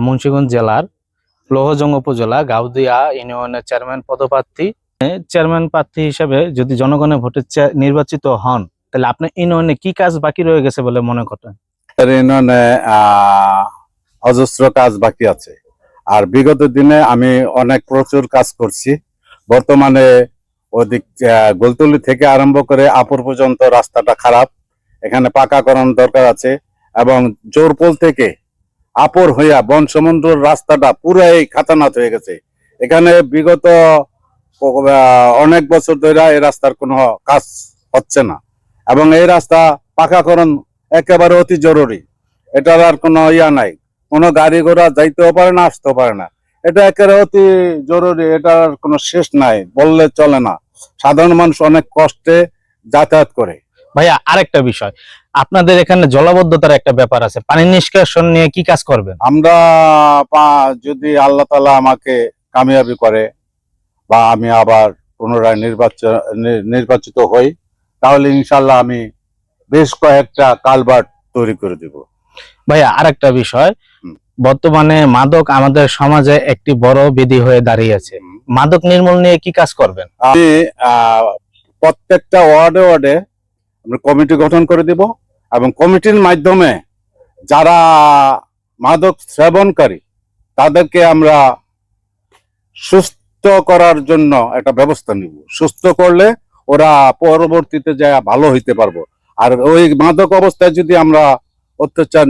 মুন্সিগঞ্জ জেলার লৌহজং উপজেলা গাউদিয়া ইউনিয়নের চেয়ারম্যান পদপ্রার্থী। চেয়ারম্যান প্রার্থী হিসেবে যদি জনগণের ভোটে নির্বাচিত হন, তাহলে আপনার ইউনিয়নে কি কাজ বাকি রয়ে গেছে বলে মনে করেন? ইউনিয়নে অজস্র কাজ বাকি আছে। আর বিগত দিনে আমি অনেক প্রচুর কাজ করছি। বর্তমানে ওদিক গোলতলি থেকে আরম্ভ করে আপুর পর্যন্ত রাস্তাটা খারাপ, এখানে পাকাকরণ দরকার আছে। এবং জোরপোল থেকে আপুর হইয়া বনসমুদ্র রাস্তাটা পুরাই খাতানাত হয়ে গেছে। এখানে বিগত অনেক বছর ধরে এই রাস্তার কোনো কাজ হচ্ছে না, এবং এই রাস্তা পাকাকরণ একেবারে অতি জরুরি। এটার আর কোনো নাই, কোনো গাড়ি ঘোড়া যাইতেও পারে না, আসতেও পারে না। এটা একেবারে অতি জরুরি, এটার কোনো শেষ নাই, বললে চলে না। সাধারণ মানুষ অনেক কষ্টে যাতায়াত করে। ভাইয়া, আরেকটা বিষয়, আপনাদের এখানে জলাবদ্ধতার একটা ব্যাপার আছে, পানি নিষ্কাশন নিয়ে কি কাজ করবেন? আমরা যদি আল্লাহ তাআলা আমাকে কামিয়াবি করে বা আমি আবার পুনরায় নির্বাচিত হই, তাহলে ইনশাল্লাহ আমি বেশ কয়েকটা কালভার্ট তৈরি করে দিব। ভাইয়া, আরেকটা বিষয়, বর্তমানে মাদক আমাদের সমাজে একটি বড় বিধি হয়ে দাঁড়িয়েছে। মাদক নির্মূল নিয়ে কি কাজ করবেন? আমি প্রত্যেকটা ওয়ার্ডে ওয়ার্ডে কমিটি গঠন করে দিব, এবং কমিটির মাধ্যমে যারা মাদক সেবনকারী তাদেরকে আমরা সুস্থ করার জন্য একটা ব্যবস্থা নিব। সুস্থ করলে ওরা পরবর্তীতে যা ভালো হইতে পারবো। আর ওই মাদক অবস্থায় যদি আমরা অত্যাচার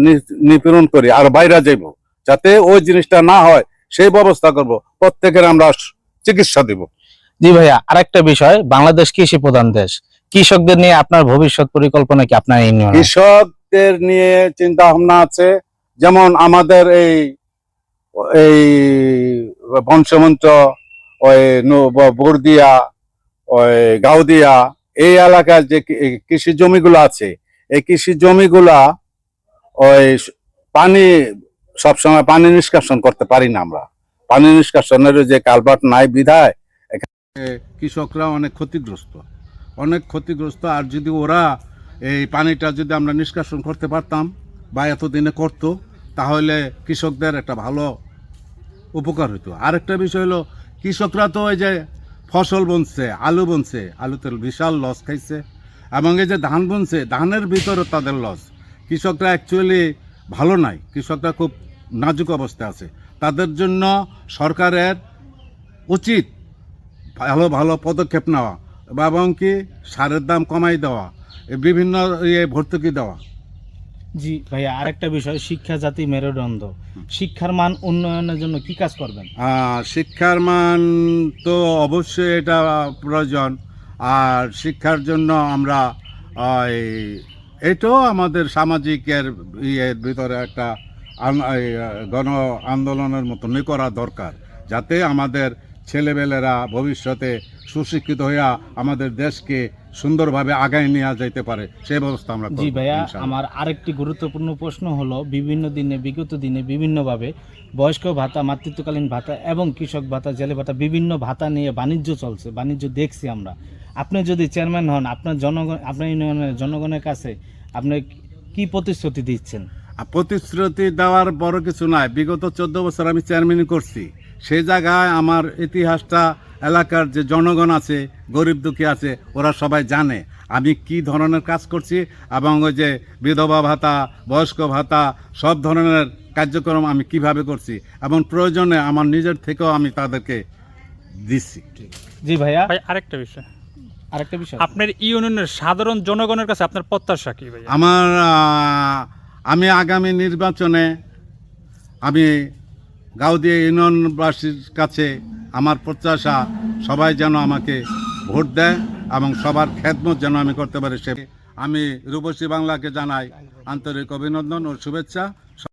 নিপীড়ন করি আর বাইরে যাইব, যাতে ওই জিনিসটা না হয় সেই ব্যবস্থা করব। প্রত্যেকের আমরা চিকিৎসা দিব। জি ভাইয়া, আরেকটা বিষয়, বাংলাদেশ কৃষি প্রধান দেশ, কৃষকদের নিয়ে আপনার ভবিষ্যৎ পরিকল্পনা কি? আপনার কৃষকদের নিয়ে চিন্তা ভাবনা আছে। যেমন আমাদের এই বনসমুদ্র, ওই বর্দিয়া, ওই গাউদিয়া, এই এলাকার যে কৃষি জমিগুলো আছে, এই কৃষি জমিগুলা ওই পানি সবসময় পানি নিষ্কাশন করতে পারি না আমরা। পানি নিষ্কাশনের যে কালভার্ট নাই বিধায় এখানে কৃষকরা অনেক ক্ষতিগ্রস্ত। আর যদি ওরা এই পানিটা যদি আমরা নিষ্কাশন করতে পারতাম বা এতদিনে করতো, তাহলে কৃষকদের একটা ভালো উপকার হতো। আরেকটা বিষয় হলো, কৃষকরা তো ওই যে ফসল বুনছে, আলুতে বিশাল লস খাইছে, এবং এই যে ধান বুনছে, ধানের ভিতরে তাদের লস। কৃষকরা অ্যাকচুয়ালি ভালো নাই, কৃষকরা খুব নাজুক অবস্থায় আছে। তাদের জন্য সরকারের উচিত ভালো ভালো পদক্ষেপ নেওয়া, এবং কি সারের দাম কমাই দেওয়া, বিভিন্ন ভর্তুকি দেওয়া। জি ভাইয়া, আরেকটা বিষয়, শিক্ষা জাতি মেরুদণ্ড, শিক্ষার মান উন্নয়নের জন্য কি কাজ করবেন? শিক্ষার মান তো অবশ্যই এটা প্রয়োজন। আর শিক্ষার জন্য আমরা এটাও আমাদের সামাজিকের ভিতরে একটা গণ আন্দোলনের মতনই করা দরকার, যাতে আমাদের ছেলেবেলেরা ভবিষ্যতে সুশিক্ষিত হইয়া আমাদের দেশকে সুন্দরভাবে আগায় নিয়ে যাইতে পারে, সেই ব্যবস্থা আমরা করব। জি ভাইয়া, আমার আরেকটি গুরুত্বপূর্ণ প্রশ্ন হলো, বিগত দিনে বিভিন্নভাবে বয়স্ক ভাতা, মাতৃত্বকালীন ভাতা এবং কৃষক ভাতা, জেলে ভাতা, বিভিন্ন ভাতা নিয়ে বাণিজ্য চলছে, বাণিজ্য দেখছি আমরা। আপনি যদি চেয়ারম্যান হন, আপনার ইউনিয়নের জনগণের কাছে আপনি কি প্রতিশ্রুতি দিচ্ছেন? প্রতিশ্রুতি দেওয়ার বড় কিছু নাই। বিগত 14 বছর আমি চেয়ারম্যান করছি। সেই জায়গায় আমার ইতিহাসটা এলাকার যে জনগণ আছে, গরিব দুঃখী আছে, ওরা সবাই জানে আমি কি ধরনের কাজ করছি, এবং ওই যে বিধবা ভাতা, বয়স্ক ভাতা, সব ধরনের কার্যক্রম আমি কিভাবে করছি, এবং প্রয়োজনে আমার নিজের থেকেও আমি তাদেরকে দিচ্ছি। জি ভাইয়া, আরেকটা বিষয়, আপনার ইউনিয়নের সাধারণ জনগণের কাছে আপনার প্রত্যাশা কি ভাইয়া? আমি আগামী নির্বাচনে আমি গাউদিয়া ইউনিয়নবাসীর কাছে আমার প্রত্যাশা, সবাই যেন আমাকে ভোট দেয় এবং সবার খেদমত যেন আমি করতে পারি। আমি রূপসী বাংলাকে জানাই আন্তরিক অভিনন্দন ও শুভেচ্ছা।